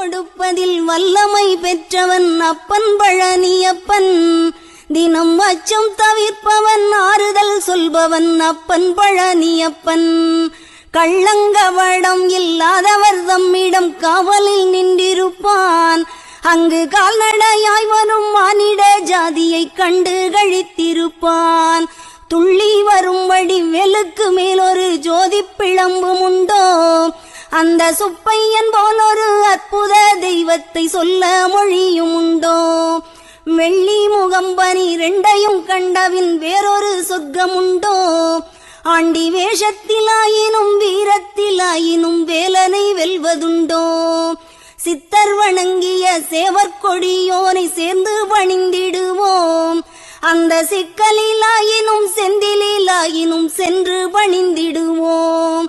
கொடுப்பதில் வல்லமை பெற்றவன் அப்பன் பழனியப்பன். தினம் அச்சம் தவிர்ப்பவன் ஆறுதல் சொல்பவன் அப்பன் பழனியப்பன். கள்ளங்கவடம் இல்லாதவர் தம்மிடம் காவலில் நின்றிருப்பான். அங்கு கால்நடையாய் வரும் மானிட ஜாதியை கண்டு கழித்திருப்பான். துள்ளி வரும்படி வெளுக்கு மேலொரு ஜோதி பிளம்பும் உண்டோ, அந்த சுப்பையன் போல் ஒரு அற்புத தெய்வத்தை சொல்ல மொழியும் உண்டோ. வெள்ளி முகம் 12 கண்டவின் வேறொரு சொர்க்கம் உண்டோ. ஆண்டி வேஷத்திலாயினும் வீரத்திலாயினும் வேலனை வெல்வதுண்டோ. சித்தர் வணங்கிய சேவற்கொடியோனை சேர்ந்து பணிந்திடுவோம். அந்த சிக்கலிலாயினும் செந்திலாயினும் சென்று பணிந்திடுவோம்.